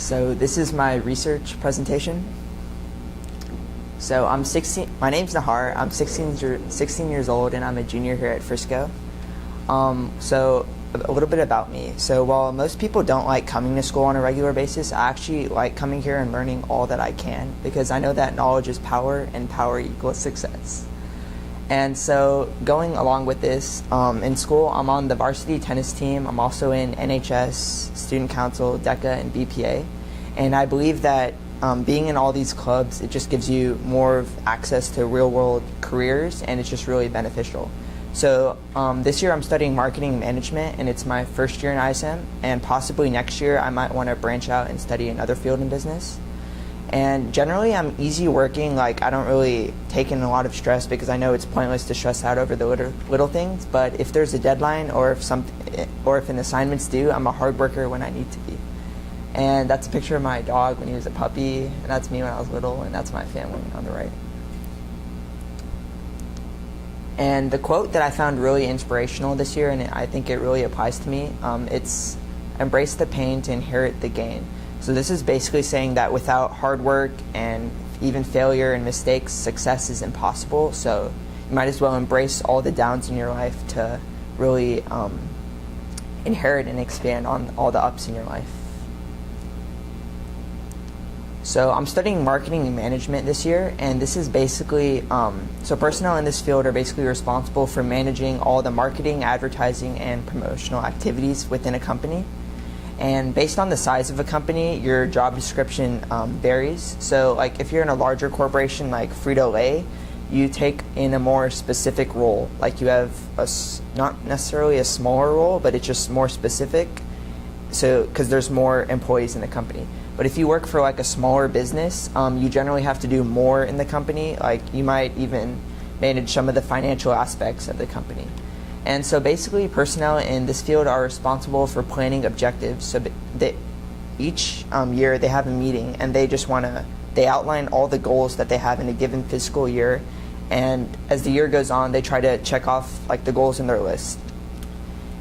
So this is my research presentation. So I'm 16, my name's Nihar, I'm 16 years old and I'm a junior here at Frisco. So a little bit about me. So while most people don't like coming to school on a regular basis, I actually like coming here and learning all that I can because I know that knowledge is power and power equals success. And so going along with this, in school I'm on the varsity tennis team, I'm also in NHS, Student Council, DECA, and BPA. And I believe that being in all these clubs, it just gives you more access to real world careers and it's just really beneficial. So this year I'm studying marketing and management and it's my first year in ISM, and possibly next year I might want to branch out and study another field in business. And generally I'm easy working, like I don't really take in a lot of stress because I know it's pointless to stress out over the little things, but if there's a deadline or if an assignment's due, I'm a hard worker when I need to be. And that's a picture of my dog when he was a puppy, and that's me when I was little, and that's my family on the right. And the quote that I found really inspirational this year, and I think it really applies to me, it's embrace the pain to inherit the gain. So this is basically saying that without hard work and even failure and mistakes, success is impossible. So you might as well embrace all the downs in your life to really inherit and expand on all the ups in your life. So I'm studying marketing and management this year, and this is basically, so personnel in this field are basically responsible for managing all the marketing, advertising, and promotional activities within a company. And based on the size of a company, your job description varies. So like if you're in a larger corporation like Frito-Lay, you take in a more specific role. Like you have not necessarily a smaller role, but it's just more specific. So because there's more employees in the company. But if you work for like a smaller business, you generally have to do more in the company. Like you might even manage some of the financial aspects of the company. And so basically personnel in this field are responsible for planning objectives. So each year they have a meeting and they outline all the goals that they have in a given fiscal year. And as the year goes on, they try to check off like the goals in their list.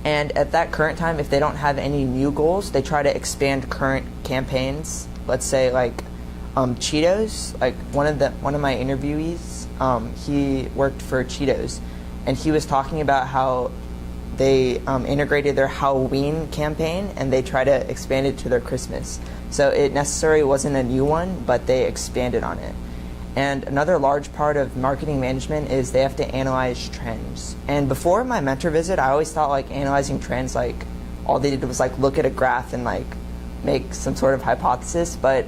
And at that current time, if they don't have any new goals, they try to expand current campaigns. Let's say like Cheetos, like one of my interviewees, he worked for Cheetos, and he was talking about how they integrated their Halloween campaign and they try to expand it to their Christmas. So it necessarily wasn't a new one, but they expanded on it. And another large part of marketing management is they have to analyze trends. And before my mentor visit, I always thought like analyzing trends, like all they did was like look at a graph and like make some sort of hypothesis. But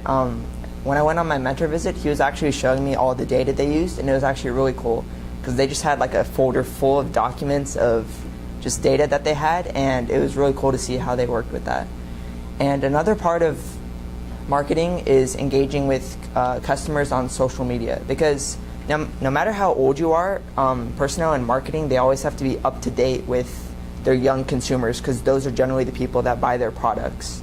when I went on my mentor visit, he was actually showing me all the data they used, and it was actually really cool because they just had like a folder full of documents of just data that they had, and it was really cool to see how they worked with that. And another part of marketing is engaging with customers on social media, because no matter how old you are, personnel in marketing, they always have to be up to date with their young consumers because those are generally the people that buy their products.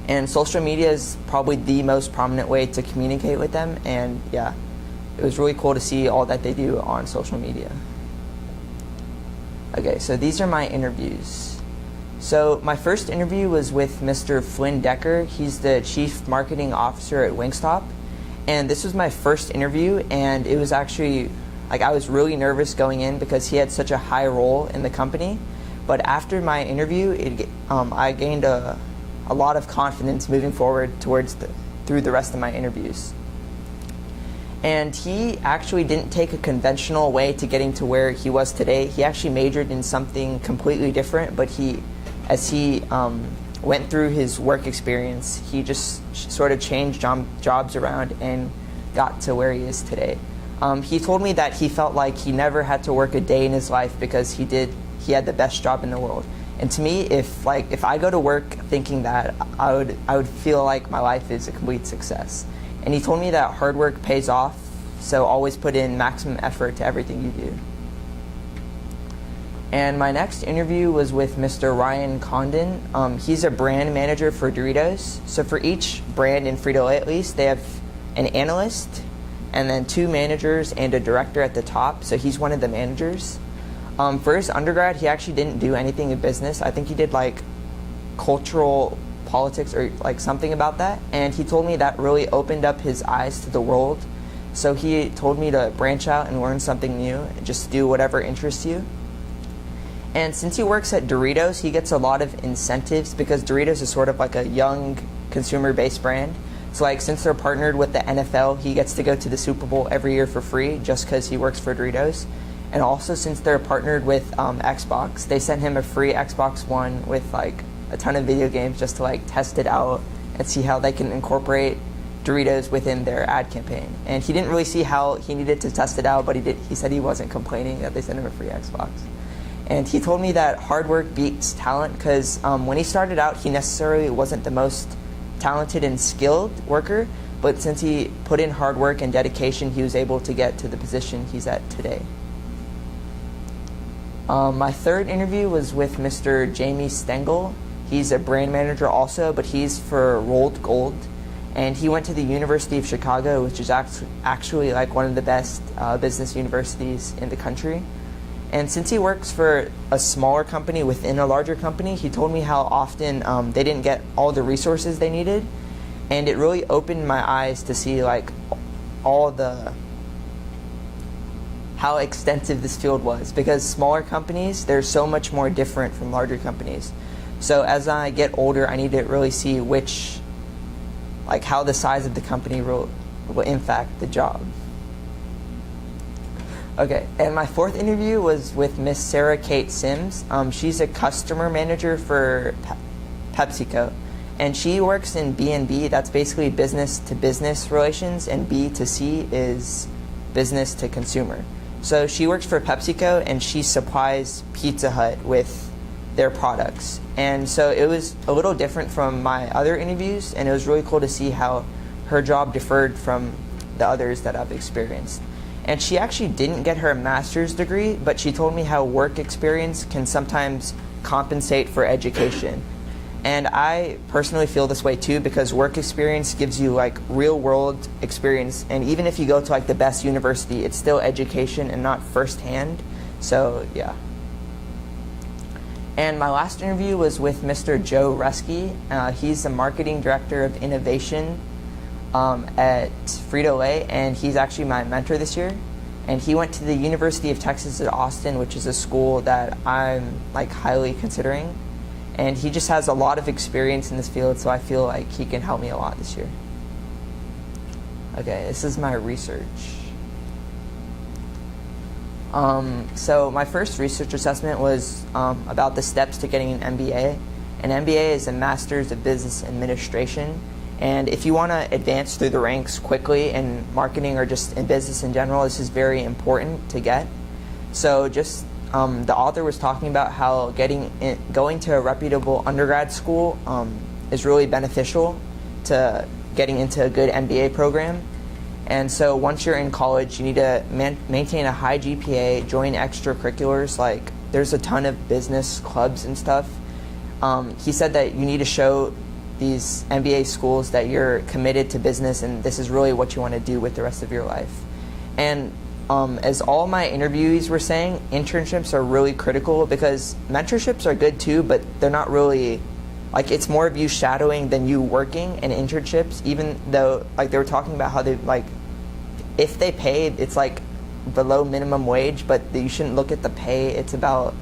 And social media is probably the most prominent way to communicate with them, and yeah, it was really cool to see all that they do on social media. Okay, so these are my interviews. So my first interview was with Mr. Flynn Decker. He's the Chief Marketing Officer at Wingstop. And this was my first interview, and it was actually, like I was really nervous going in because he had such a high role in the company. But after my interview, I gained a lot of confidence moving forward through the rest of my interviews. And he actually didn't take a conventional way to getting to where he was today. He actually majored in something completely different, but as he went through his work experience, he just sort of changed jobs around and got to where he is today. He told me that he felt like he never had to work a day in his life because he had the best job in the world. And to me, if I go to work thinking that, I would feel like my life is a complete success. And he told me that hard work pays off, so always put in maximum effort to everything you do. And my next interview was with Mr. Ryan Condon. He's a brand manager for Doritos. So for each brand in Frito-Lay at least, they have an analyst and then 2 managers and a director at the top. So he's one of the managers. For his undergrad, he actually didn't do anything in business. I think he did like cultural politics or like something about that, and he told me that really opened up his eyes to the world. So he told me to branch out and learn something new and just do whatever interests you. And since he works at Doritos, he gets a lot of incentives because Doritos is sort of like a young consumer-based brand. So like since they're partnered with the NFL, he gets to go to the Super Bowl every year for free just because he works for Doritos. And also since they're partnered with Xbox, they sent him a free Xbox One with like a ton of video games just to like test it out and see how they can incorporate Doritos within their ad campaign. And he didn't really see how he needed to test it out, but he said he wasn't complaining that they sent him a free Xbox. And he told me that hard work beats talent because when he started out, he necessarily wasn't the most talented and skilled worker, but since he put in hard work and dedication, he was able to get to the position he's at today. My third interview was with Mr. Jamie Stengel. He's a brand manager also, but he's for Rolled Gold. And he went to the University of Chicago, which is actually like one of the best business universities in the country. And since he works for a smaller company within a larger company, he told me how often they didn't get all the resources they needed. And it really opened my eyes to see like how extensive this field was, because smaller companies, they're so much more different from larger companies. So as I get older, I need to really see how the size of the company will impact the job. Okay, and my fourth interview was with Miss Sarah Kate Sims. She's a customer manager for PepsiCo, and she works in B&B. That's basically business to business relations, and B to C is business to consumer. So she works for PepsiCo, and she supplies Pizza Hut with their products. And so it was a little different from my other interviews, and it was really cool to see how her job differed from the others that I've experienced. And she actually didn't get her master's degree, but she told me how work experience can sometimes compensate for education. And I personally feel this way too, because work experience gives you like real world experience, and even if you go to like the best university, it's still education and not firsthand. So yeah. And my last interview was with Mr. Joe Reski. He's the marketing director of innovation at Frito-Lay, and he's actually my mentor this year. And he went to the University of Texas at Austin, which is a school that I'm like highly considering. And he just has a lot of experience in this field, so I feel like he can help me a lot this year. Okay, this is my research. So my first research assessment was about the steps to getting an MBA. An MBA is a Master's of Business Administration. And if you want to advance through the ranks quickly in marketing or just in business in general, this is very important to get. So just the author was talking about how going to a reputable undergrad school is really beneficial to getting into a good MBA program. And so once you're in college, you need to maintain a high GPA, join extracurriculars, like there's a ton of business clubs and stuff. He said that you need to show these MBA schools that you're committed to business and this is really what you want to do with the rest of your life. And as all my interviewees were saying, internships are really critical because mentorships are good too, but they're not really, like it's more of you shadowing than you working. And internships, even though like they were talking about how they like, if they pay, it's like below minimum wage, but you shouldn't look at the pay. It's about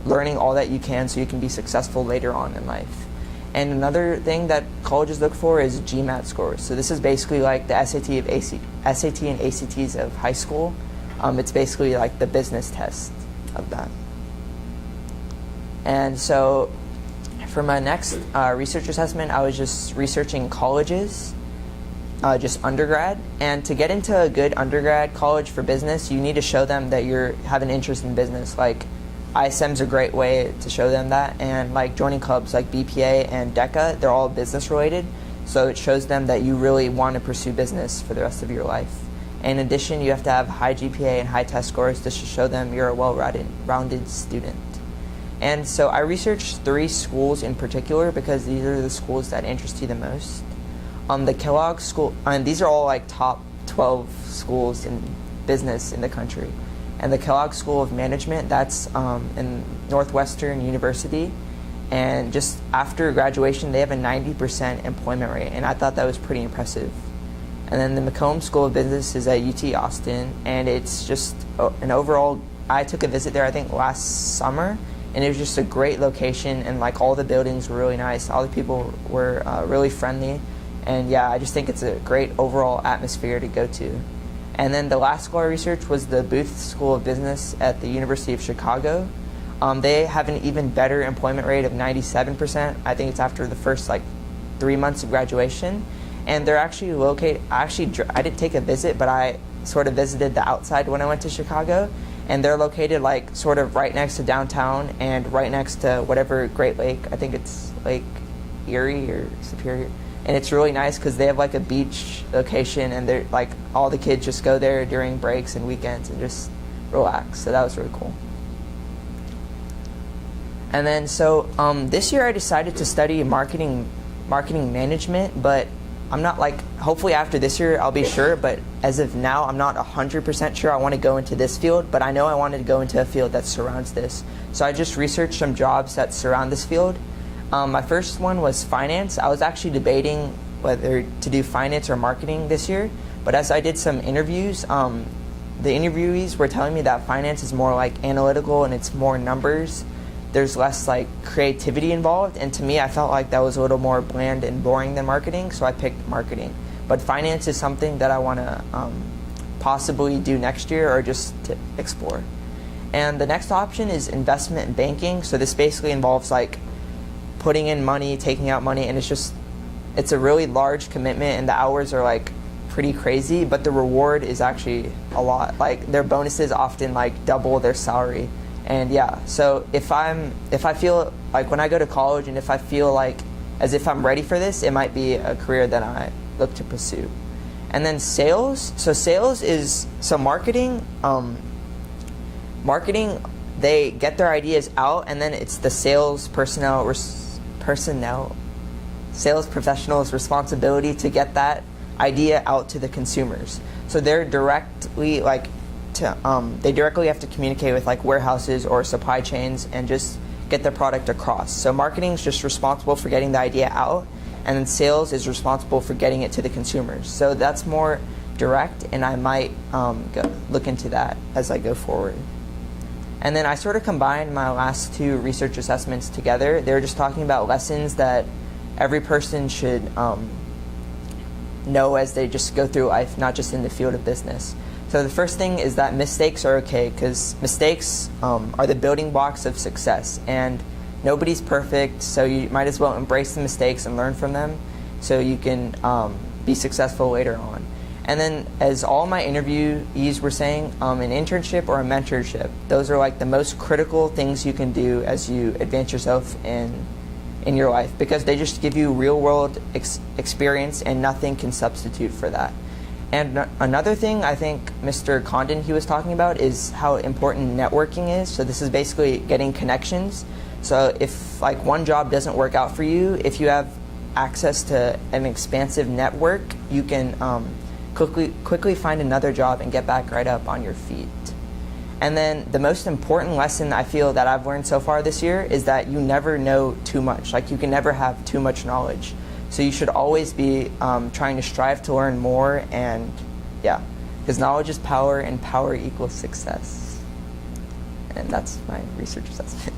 learning all that you can so you can be successful later on in life. And another thing that colleges look for is GMAT scores. So this is basically like the SAT and ACTs of high school. It's basically like the business test of that. And so for my next research assessment, I was just researching colleges, just undergrad. And to get into a good undergrad college for business, you need to show them that you have an interest in business. Like ISM's a great way to show them that, and like joining clubs like BPA and DECA, they're all business related, so it shows them that you really want to pursue business for the rest of your life. And in addition, you have to have high GPA and high test scores to show them you're a well-rounded student. And so I researched 3 schools in particular because these are the schools that interest you the most. The Kellogg School, and these are all like top 12 schools in business in the country. And the Kellogg School of Management, that's in Northwestern University. and just after graduation, they have a 90% employment rate, and I thought that was pretty impressive. And then the Macomb School of Business is at UT Austin, and it's just an overall, I took a visit there, I think, last summer, and it was just a great location, and like all the buildings were really nice. All the people were really friendly, and yeah, I just think it's a great overall atmosphere to go to. And then the last school I researched was the Booth School of Business at the University of Chicago. They have an even better employment rate of 97%. I think it's after the first 3 months of graduation. And they're actually located, I didn't take a visit, but I sort of visited the outside when I went to Chicago. And they're located sort of right next to downtown and right next to whatever Great Lake. I think it's Lake Erie or Superior. And it's really nice because they have a beach location, and they're all the kids just go there during breaks and weekends and just relax. So that was really cool. And then so this year I decided to study marketing management, but I'm not hopefully after this year I'll be sure, but as of now I'm not 100% sure I want to go into this field, but I know I wanted to go into a field that surrounds this. So I just researched some jobs that surround this field. My first one was finance. I was actually debating whether to do finance or marketing this year, but as I did some interviews, the interviewees were telling me that finance is more analytical and it's more numbers. There's less creativity involved, and to me I felt like that was a little more bland and boring than marketing, so I picked marketing. But finance is something that I want to possibly do next year or just to explore. And the next option is investment banking. So this basically involves putting in money, taking out money, and it's a really large commitment, and the hours are pretty crazy, but the reward is actually a lot. Their bonuses often double their salary. And yeah, so if I feel when I go to college and if I feel as if I'm ready for this, it might be a career that I look to pursue. And then sales. So sales is marketing. Marketing, they get their ideas out, and then it's the sales sales professional's responsibility to get that idea out to the consumers. So they're directly they directly have to communicate with warehouses or supply chains and just get the product across. So marketing is just responsible for getting the idea out, and then sales is responsible for getting it to the consumers. So that's more direct, and I might look into that as I go forward. And then I sort of combined my last two research assessments together. They were just talking about lessons that every person should know as they just go through life, not just in the field of business. So the first thing is that mistakes are okay, because mistakes are the building blocks of success, and nobody's perfect, so you might as well embrace the mistakes and learn from them so you can be successful later on. And then, as all my interviewees were saying, an internship or a mentorship, those are the most critical things you can do as you advance yourself in your life, because they just give you real world experience, and nothing can substitute for that. And another thing I think Mr. Condon, he was talking about, is how important networking is. So this is basically getting connections. So if one job doesn't work out for you, if you have access to an expansive network, you can quickly find another job and get back right up on your feet. And then the most important lesson I feel that I've learned so far this year is that you never know too much. You can never have too much knowledge. So you should always be trying to strive to learn more, and yeah, because knowledge is power, and power equals success. And that's my research assessment.